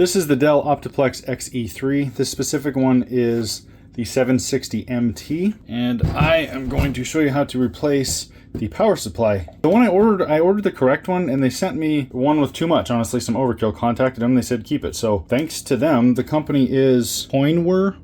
This is the Dell Optiplex XE3. This specific one is the 760MT, and I am going to show you how to replace the power supply. The one I ordered the correct one, and they sent me one with too much, honestly, some overkill. Contacted them, they said keep it. So thanks to them. The company is Poinware.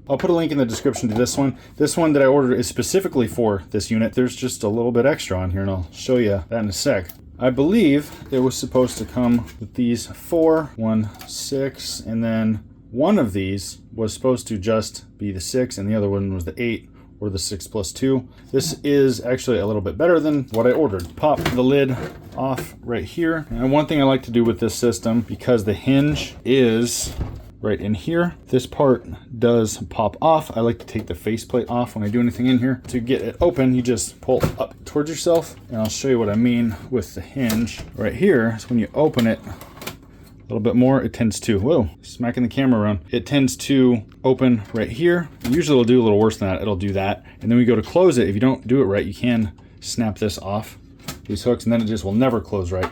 I'll put a link in the description to this one. This one that I ordered is specifically for this unit. There's just a little bit extra on here, and I'll show you that in a sec. I believe it was supposed to come with these 4, 1, 6, and then one of these was supposed to just be the 6, and the other one was the 8, or the 6 plus 2. This is actually a little bit better than what I ordered. Pop the lid off right here. And one thing I like to do with this system, because the hinge is right in here, this part does pop off. I like to take the faceplate off when I do anything in here. To get it open, you just pull up towards yourself, and I'll show you what I mean with the hinge. Right here is when you open it a little bit more, it tends to, whoa, smacking the camera around. It tends to open right here. Usually it'll do a little worse than that. It'll do that. And then we go to close it. If you don't do it right, you can snap this off, these hooks, and then it just will never close right.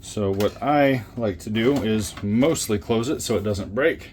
So what I like to do is mostly close it so it doesn't break.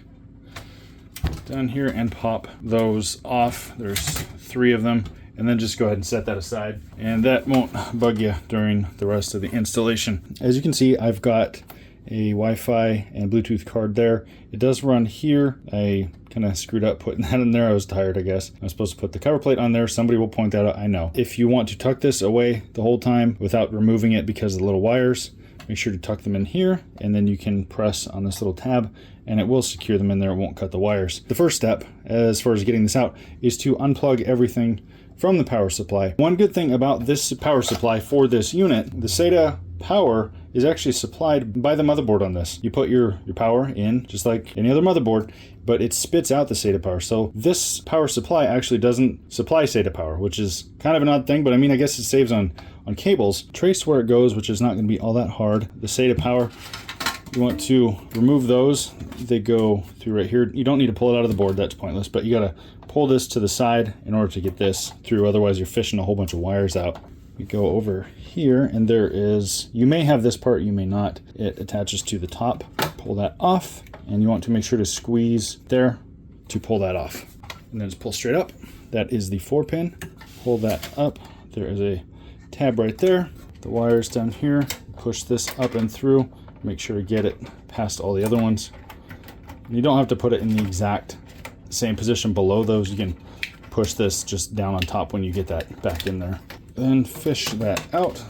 Down here and pop those off. There's 3 of them. And then just go ahead and set that aside. And that won't bug you during the rest of the installation. As you can see, I've got a Wi-Fi and Bluetooth card there. It does run here. I kind of screwed up putting that in there. I was tired, I guess. I was supposed to put the cover plate on there. Somebody will point that out, I know. If you want to tuck this away the whole time without removing it because of the little wires, make sure to tuck them in here, and then you can press on this little tab and it will secure them in there. It won't cut the wires. The first step, as far as getting this out, is to unplug everything from the power supply. One good thing about this power supply for this unit, the SATA power is actually supplied by the motherboard on this. You put your power in just like any other motherboard, but it spits out the SATA power. So this power supply actually doesn't supply SATA power, which is kind of an odd thing, but I mean, I guess it saves on cables. Trace where it goes, which is not going to be all that hard. The SATA power, you want to remove those. They go through right here. You don't need to pull it out of the board, that's pointless, but you gotta pull this to the side in order to get this through, otherwise you're fishing a whole bunch of wires out. You go over here and there is, you may have this part, you may not. It attaches to the top. Pull that off, and you want to make sure to squeeze there to pull that off. And then just pull straight up. That is the 4-pin. Pull that up. There is a tab right there. The wires down here. Push this up and through. Make sure to get it past all the other ones. You don't have to put it in the exact same position below those. You can push this just down on top when you get that back in there. Then fish that out.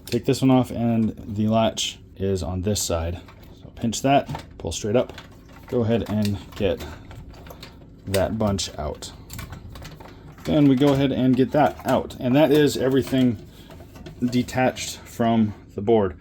Take this one off, and the latch is on this side. So pinch that, pull straight up. Go ahead and get that bunch out. Then we go ahead and get that out. And that is everything detached from the board.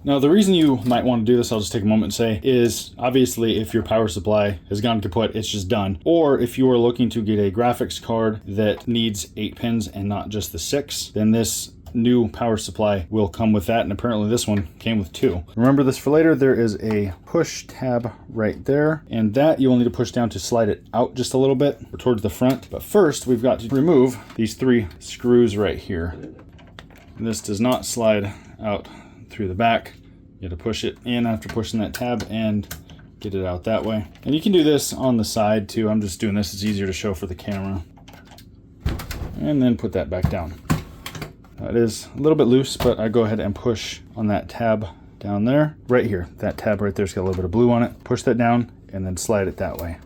Now, the reason you might want to do this, I'll just take a moment and say, is obviously if your power supply has gone kaput, it's just done. Or if you are looking to get a graphics card that needs 8 pins and not just the 6, then this new power supply will come with that, and apparently this one came with 2. Remember this for later, there is a push tab right there, and that you will need to push down to slide it out just a little bit or towards the front. But first, we've got to remove these 3 screws right here. And this does not slide out through the back. You have to push it in after pushing that tab and get it out that way. And you can do this on the side too. I'm just doing this, it's easier to show for the camera. And then put that back down. It is a little bit loose, but I go ahead and push on that tab down there. Right here, that tab right there's got a little bit of blue on it. Push that down and then slide it that way.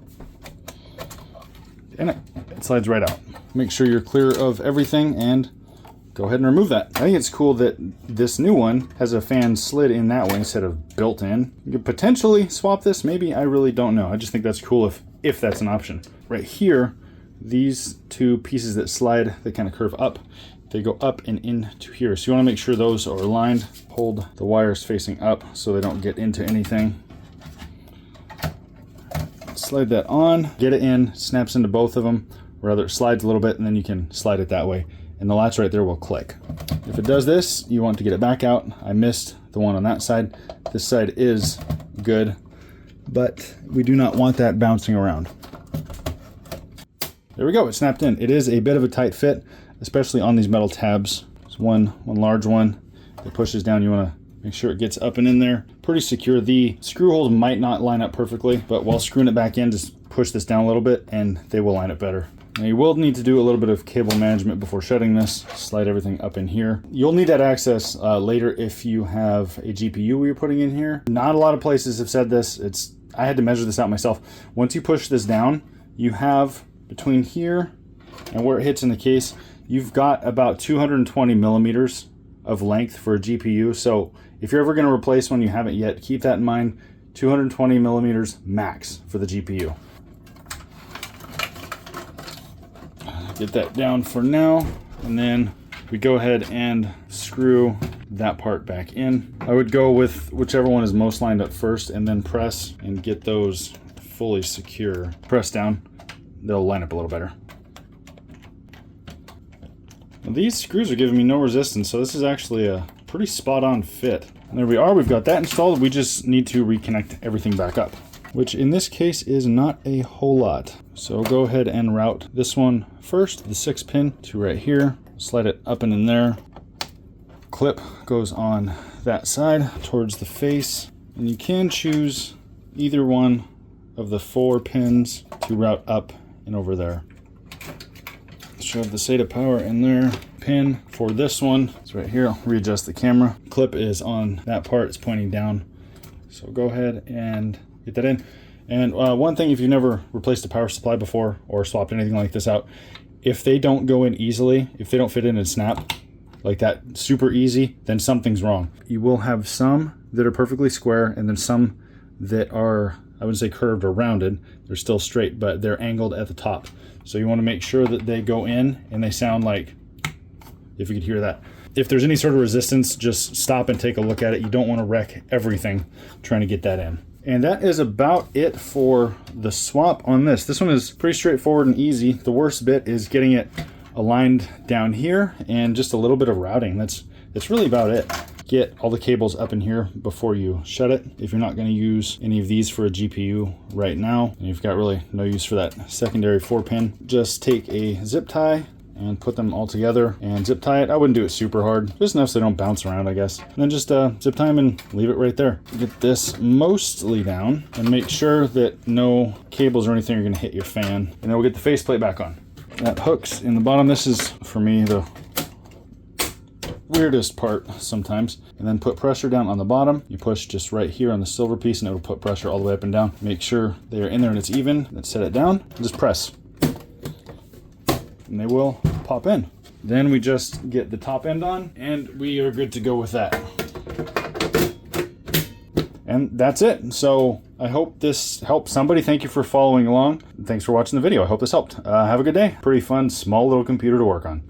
And it slides right out. Make sure you're clear of everything and go ahead and remove that. I think it's cool that this new one has a fan slid in that way instead of built in. You could potentially swap this, maybe, I really don't know. I just think that's cool if that's an option. Right here, these 2 pieces that slide, they kind of curve up. They go up and into here. So you want to make sure those are aligned. Hold the wires facing up so they don't get into anything. Slide that on, get it in, snaps into both of them. Or rather, it slides a little bit and then you can slide it that way. And the latch right there will click. If it does this, you want to get it back out. I missed the one on that side. This side is good, but we do not want that bouncing around. There we go, it snapped in. It is a bit of a tight fit, especially on these metal tabs. There's one large one that pushes down. You want to Make sure it gets up and in there. Pretty secure. The screw holes might not line up perfectly, but while screwing it back in, just push this down a little bit and they will line up better. Now you will need to do a little bit of cable management before shutting this. Slide everything up in here. You'll need that access later if you have a GPU you're putting in here. Not a lot of places have said this. I had to measure this out myself. Once you push this down, you have between here and where it hits in the case, you've got about 220 millimeters of length for a GPU. So if you're ever going to replace one you haven't yet, keep that in mind. 220 millimeters max for the GPU. Get that down for now, and then we go ahead and screw that part back in. I would go with whichever one is most lined up first and then press and get those fully secure. Press down, they'll line up a little better. Now, these screws are giving me no resistance, so this is actually a pretty spot on fit. And there we are, we've got that installed. We just need to reconnect everything back up, which in this case is not a whole lot. So go ahead and route this one first, the 6-pin to right here. Slide it up and in there. Clip goes on that side towards the face. And you can choose either one of the 4 pins to route up and over there. Shove the SATA power in there. Pin for this one is right here. I'll readjust the camera. Clip is on that part, it's pointing down. So go ahead and get that in. And one thing, if you've never replaced a power supply before or swapped anything like this out, if they don't go in easily, if they don't fit in and snap like that super easy, then something's wrong. You will have some that are perfectly square and then some that are, I wouldn't say curved or rounded, they're still straight, but they're angled at the top. So you want to make sure that they go in and they sound like, if you could hear that. If there's any sort of resistance, just stop and take a look at it. You don't want to wreck everything trying to get that in. And that is about it for the swap on this. This one is pretty straightforward and easy. The worst bit is getting it aligned down here and just a little bit of routing. That's really about it. Get all the cables up in here before you shut it. If you're not going to use any of these for a GPU right now, and you've got really no use for that secondary 4-pin, just take a zip tie and put them all together and zip tie it. I wouldn't do it super hard, just enough so they don't bounce around, I guess. And then just zip tie them and leave it right there. Get this mostly down and make sure that no cables or anything are gonna hit your fan. And then we'll get the faceplate back on. That hooks in the bottom. This is, for me, the weirdest part sometimes. And then put pressure down on the bottom. You push just right here on the silver piece and it'll put pressure all the way up and down. Make sure they are in there and it's even. Then set it down and just press. And they will pop in. Then we just get the top end on and we are good to go with that. And that's it. So I hope this helped somebody. Thank you for following along. Thanks for watching the video. I hope this helped. Have a good day. Pretty fun, small little computer to work on.